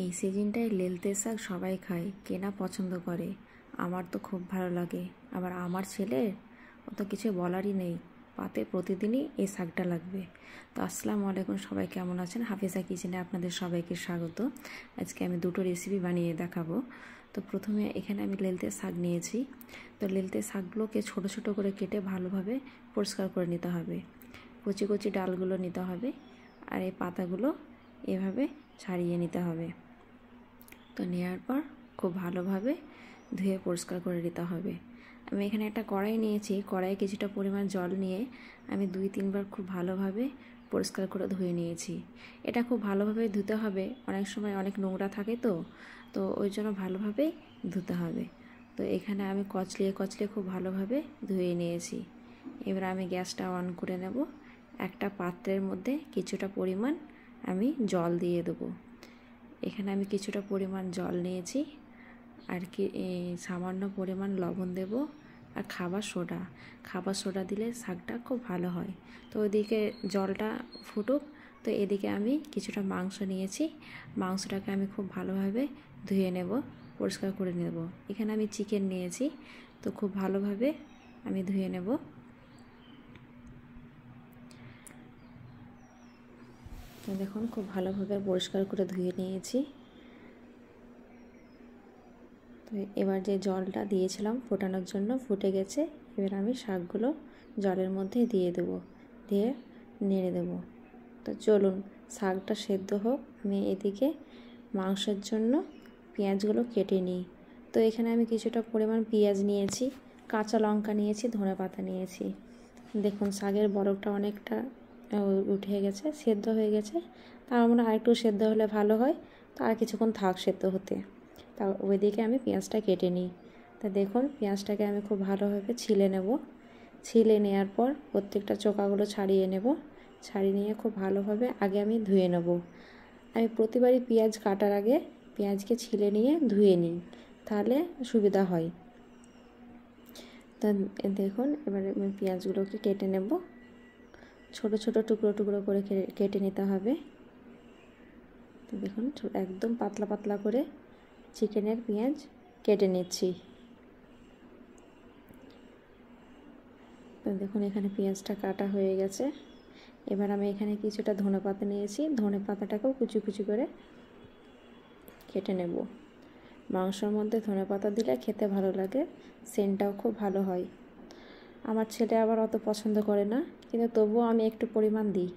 এই সিজনটায় লেলতে শাক সবাই খায়, কে না পছন্দ করে। আমার তো খুব ভালো লাগে। আবার আমার ছেলের ও তো কিছু বলারই নেই, পাতে প্রতিদিনই এই শাকটা লাগবে। তো আসসালামু আলাইকুম, সবাই কেমন আছেন? হাফিজা কিচেনে আপনাদের সবাইকে স্বাগত। আজকে আমি দুটো রেসিপি বানিয়ে দেখাবো। তো প্রথমে এখানে আমি লেলতে শাক নিয়েছি। তো লেলতে শাকগুলোকে ছোট ছোট করে কেটে ভালোভাবে পরিষ্কার করে নিতে হবে। কচি কচি ডালগুলো নিতে হবে, আর এই পাতাগুলো এভাবে ছাড়িয়ে নিতে হবে। তো নেওয়ার পর খুব ভালোভাবে ধুয়ে পরিষ্কার করে নিতে হবে। আমি এখানে একটা কড়াই নিয়েছি, কড়াইয়ে কিছুটা পরিমাণ জল নিয়ে আমি 2-3 বার খুব ভালোভাবে পরিষ্কার করে ধুয়ে নিয়েছি। এটা খুব ভালোভাবে ধুতে হবে, অনেক সময় অনেক নোংরা থাকে তো ওই জন্য ভালোভাবেই ধুতে হবে। তো এখানে আমি কচলিয়ে খুব ভালোভাবে ধুয়ে নিয়েছি। এবার আমি গ্যাসটা অন করে নেব। একটা পাত্রের মধ্যে কিছুটা পরিমাণ আমি জল দিয়ে দেবো। এখানে আমি কিছুটা পরিমাণ জল নিয়েছি, আর কি সামান্য পরিমাণ লবণ দেব, আর খাবার সোডা দিলে শাকটা খুব ভালো হয়। তো ওইদিকে জলটা ফুটুক। তো এদিকে আমি কিছুটা মাংস নিয়েছি, মাংসটাকে আমি খুব ভালোভাবে ধুয়ে নেব, পরিষ্কার করে নেব। এখানে আমি চিকেন নিয়েছি, তো খুব ভালোভাবে আমি ধুয়ে নেব। তো দেখুন খুব ভালোভাবে পরিষ্কার করে ধুয়ে নিয়েছি। তো এবার যে জলটা দিয়েছিলাম ফোটানোর জন্য ফুটে গেছে। এবার আমি শাকগুলো জলের মধ্যে দিয়ে দেব, দিয়ে নেড়ে দেব। তো চলুন শাকটা সেদ্ধ হোক, আমি এদিকে মাংসের জন্য পেঁয়াজগুলো কেটে নিই। তো এখানে আমি কিছুটা পরিমাণ পেঁয়াজ নিয়েছি, কাঁচা লঙ্কা নিয়েছি, ধনেপাতা নিয়েছি। দেখুন শাকের বরফটা অনেকটা উঠে গেছে, সেদ্ধ হয়ে গেছে। তার মনে আরেকটু সেদ্ধ হলে ভালো হয়। তো আর কিছুক্ষণ থাক সেদ্ধ হতে। তা ওইদিকে আমি পেঁয়াজটা কেটে নিই। তা দেখুন পেঁয়াজটাকে আমি খুব ভালোভাবে ছিলে নেব। ছিলে নেওয়ার পর প্রত্যেকটা চোকাগুলো ছাড়িয়ে নেব। ছাড়িয়ে নিয়ে খুব ভালোভাবে আগে আমি ধুয়ে নেব। আমি প্রতিবারই পেঁয়াজ কাটার আগে পেঁয়াজকে ছিলে নিয়ে ধুয়ে নিই, তাহলে সুবিধা হয়। তা দেখুন এবারে আমি পেঁয়াজগুলোকে কেটে নেব। ছোট ছোট টুকরো টুকরো করে কেটে নিতে হবে। তো দেখুন একদম পাতলা পাতলা করে চিকেনের পেঁয়াজ কেটে নিচ্ছি। তো দেখুন এখানে পেঁয়াজটা কাটা হয়ে গেছে। এবার আমি এখানে কিছুটা ধনেপাতা নিয়েছি, ধনেপাতাটাকেও কুচি কুচি করে কেটে নেব। মাংসের মধ্যে ধনেপাতা দিলে খেতে ভালো লাগে, সেন্টটাও খুব ভালো হয়। আমার ছেলে আবার অত পছন্দ করে না, কিন্তু তবুও আমি একটু পরিমাণ দিই।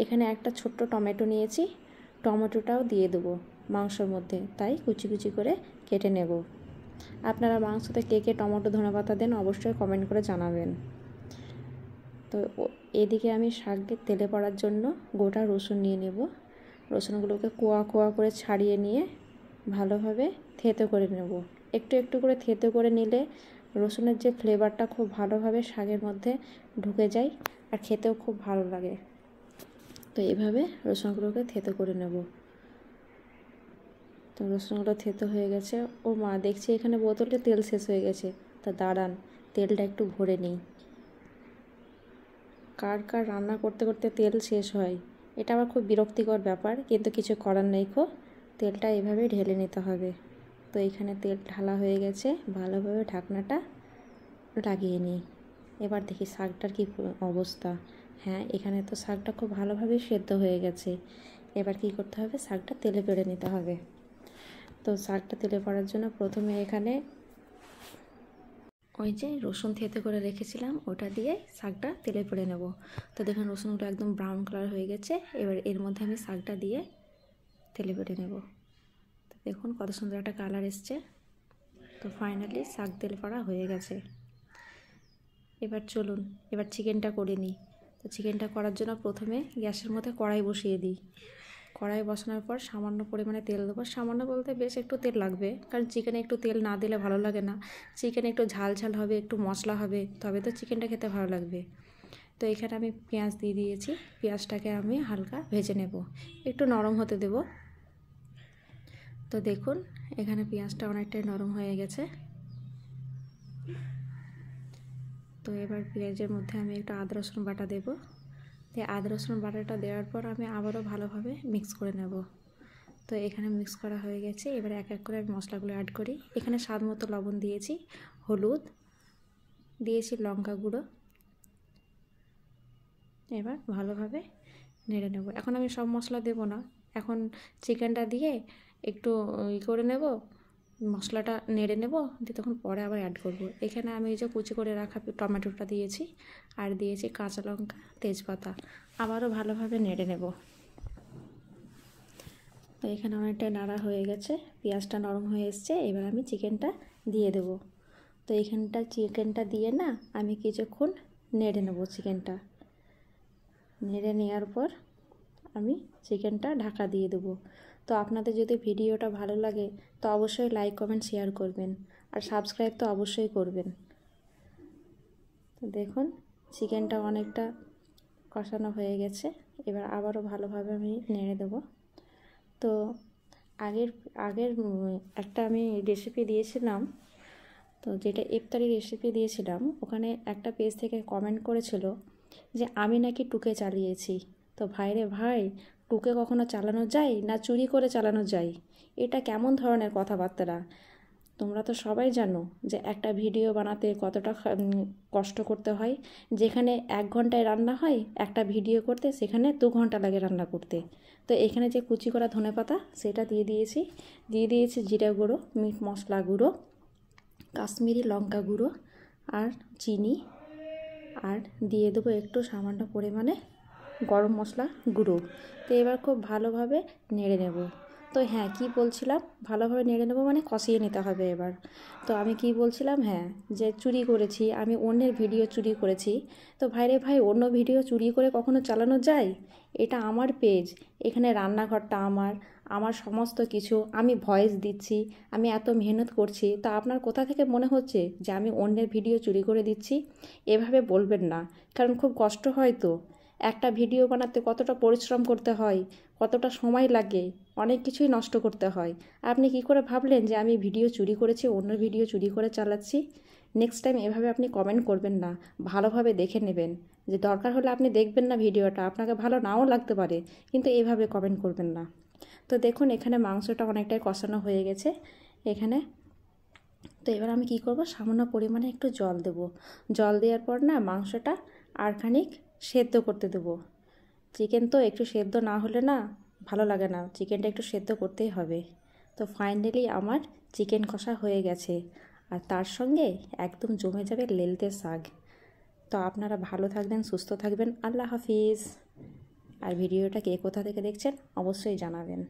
এখানে একটা ছোট্ট টমেটো নিয়েছি, টমেটোটাও দিয়ে দেবো মাংসের মধ্যে, তাই কুচি কুচি করে কেটে নেব। আপনারা মাংসতে কে টমেটো ধনেপাতা দেন অবশ্যই কমেন্ট করে জানাবেন। তো এদিকে আমি শাককে তেলে পড়ার জন্য গোটা রসুন নিয়ে নেব। রসুনগুলোকে কোয়া কোয়া করে ছাড়িয়ে নিয়ে ভালোভাবে থেতো করে নেব। একটু একটু করে থেতো করে নিলে রসুনের যে ফ্লেভারটা খুব ভালোভাবে শাকের মধ্যে ঢুকে যায়, আর খেতেও খুব ভালো লাগে। তো এভাবে রসুনগুলোকে থেতো করে নেব। তো রসুনগুলো থেতো হয়ে গেছে। ও মা, দেখছি এখানে বোতলে তেল শেষ হয়ে গেছে। তা দাঁড়ান, তেলটা একটু ভরে নিই। কার কার রান্না করতে করতে তেল শেষ হয়, এটা আবার খুব বিরক্তিকর ব্যাপার, কিন্তু কিছু করার নেই। তেলটা এভাবে ঢেলে নিতে হবে। তো এখানে তেল ঢালা হয়ে গেছে, ভালোভাবে ঢাকনাটা লাগিয়ে নিই। এবার দেখি শাকটার কি অবস্থা। হ্যাঁ, এখানে তো শাকটা খুব ভালোভাবেই সেদ্ধ হয়ে গেছে। এবার কি করতে হবে, শাকটা তেলে পেড়ে নিতে হবে। তো শাকটা তেলে পড়ার জন্য প্রথমে এখানে ওই যে রসুন থেতে করে রেখেছিলাম ওটা দিয়ে শাকটা তেলে পেড়ে নেব। তো দেখুন রসুনটা একদম ব্রাউন কালার হয়ে গেছে। এবার এর মধ্যে আমি শাকটা দিয়ে তেলে পেড়ে নেব। তো দেখুন কত সুন্দর একটা কালার এসছে। তো ফাইনালি শাক তেলে পড়া হয়ে গেছে। এবার চলুন এবার চিকেনটা করে নিই। তো চিকেনটা করার জন্য প্রথমে গ্যাসের মধ্যে কড়াই বসিয়ে দিই। কড়াই বসানোর পর সামান্য পরিমাণে তেল দেবো। সামান্য বলতে বেশ একটু তেল লাগবে, কারণ চিকেনে একটু তেল না দিলে ভালো লাগে না। চিকেনে একটু ঝাল ঝাল হবে, একটু মশলা হবে, তবে তো চিকেনটা খেতে ভালো লাগবে। তো এখানে আমি পেঁয়াজ দিয়ে দিয়েছি। পেঁয়াজটাকে আমি হালকা ভেজে নেব, একটু নরম হতে দেব। তো দেখুন এখানে পেঁয়াজটা অনেকটাই নরম হয়ে গেছে। তো এবার পেঁয়াজের মধ্যে আমি একটু আদা রসুন বাটা দেবো। তো আদা রসুন বাটাটা দেওয়ার পর আমি আবারও ভালোভাবে মিক্স করে নেব। তো এখানে মিক্স করা হয়ে গেছে। এবার এক এক করে আমি মশলাগুলো অ্যাড করি। এখানে স্বাদ মতো লবণ দিয়েছি, হলুদ দিয়েছি, লঙ্কা গুঁড়ো। এবার ভালোভাবে নেড়ে নেব। এখন আমি সব মশলা দেব না, এখন চিকেনটা দিয়ে একটু করে নেব, মশলাটা নেড়ে নেব, দিয়ে তখন পরে আবার অ্যাড করব। এখানে আমি এই যে কুচি করে রাখা টমেটোটা দিয়েছি, আর দিয়েছি কাঁচা লঙ্কা, তেজপাতা। আবারও ভালোভাবে নেড়ে নেব। তো এখানে অনেকটা নাড়া হয়ে গেছে, পেঁয়াজটা নরম হয়ে এসছে। এবার আমি চিকেনটা দিয়ে দেব। তো এখানটা চিকেনটা দিয়ে না আমি কিছুক্ষণ নেড়ে নেব। চিকেনটা নেড়ে নেওয়ার পর আমি চিকেনটা ঢাকা দিয়ে দেবো। তো আপনাদের যদি ভিডিওটা ভালো লাগে তো অবশ্যই লাইক, কমেন্ট, শেয়ার করবেন, আর সাবস্ক্রাইব তো অবশ্যই করবেন। তো দেখুন চিকেনটা অনেকটা কষানো হয়ে গেছে। এবার আবারও ভালোভাবে আমি নেড়ে দেবো। তো আগের একটা আমি রেসিপি দিয়েছিলাম, তো যেটা ইফতারি রেসিপি দিয়েছিলাম, ওখানে একটা পেজ থেকে কমেন্ট করেছিল যে আমি নাকি টুকে চালিয়েছি। তো ভাইরে ভাই, টুকে কখনো চালানো যায় না চুরি করে চালানো যায়? এটা কেমন ধরনের কথাবার্তা? তোমরা তো সবাই জানো যে একটা ভিডিও বানাতে কতটা কষ্ট করতে হয়। যেখানে 1 ঘন্টায় রান্না হয় একটা ভিডিও করতে, সেখানে 2 ঘন্টা লাগে রান্না করতে। তো এখানে যে কুচি করা ধনেপাতা সেটা দিয়ে দিয়েছি জিরা গুঁড়ো, মিট মশলা গুঁড়ো, কাশ্মীরি লঙ্কা গুঁড়ো, আর চিনি, আর দিয়ে দেবো একটু সামান্য পরিমাণে গরম মশলা গুঁড়ো। তো এবার খুব ভালোভাবে নেড়ে নেব। তো হ্যাঁ, কি বলছিলাম, ভালোভাবে নেড়ে নেব মানে কষিয়ে নিতে হবে এবার। তো আমি কি বলছিলাম, হ্যাঁ, যে চুরি করেছি, আমি অন্যের ভিডিও চুরি করেছি। তো ভাইরে ভাই, অন্য ভিডিও চুরি করে কখনো চালানো যায়? এটা আমার পেজ, এখানে রান্নাঘরটা আমার সমস্ত কিছু, আমি ভয়েস দিচ্ছি, আমি এত মেহনত করছি। তা আপনার কোথা থেকে মনে হচ্ছে যে আমি অন্যের ভিডিও চুরি করে দিচ্ছি? এভাবে বলবেন না, কারণ খুব কষ্ট হয়। তো একটা ভিডিও বানাতে কতটা পরিশ্রম করতে হয়, কতটা সময় লাগে, অনেক কিছুই নষ্ট করতে হয়। আপনি কি করে ভাবলেন যে আমি ভিডিও চুরি করেছি, অন্য ভিডিও চুরি করে চালাচ্ছি? নেক্সট টাইম এভাবে আপনি কমেন্ট করবেন না, ভালোভাবে দেখে নেবেন। যে দরকার হলে আপনি দেখবেন না ভিডিওটা, আপনাকে ভালো নাও লাগতে পারে, কিন্তু এভাবে কমেন্ট করবেন না। তো দেখুন এখানে মাংসটা অনেকটাই কষানো হয়ে গেছে এখানে। তো এবার আমি কি করব, সামান্য পরিমাণে একটু জল দেব। জল দেওয়ার পর না মাংসটা আর খানিক সেদ্ধ করতে দেবো। চিকেন তো একটু সেদ্ধ না হলে না ভালো লাগে না, চিকেনটা একটু সেদ্ধ করতেই হবে। তো ফাইনালি আমার চিকেন কষা হয়ে গেছে, আর তার সঙ্গে একদম জমে যাবে লেলতে শাক। তো আপনারা ভালো থাকবেন, সুস্থ থাকবেন। আল্লাহ হাফিজ। আর ভিডিওটা কে কোথা থেকে দেখছেন অবশ্যই জানাবেন।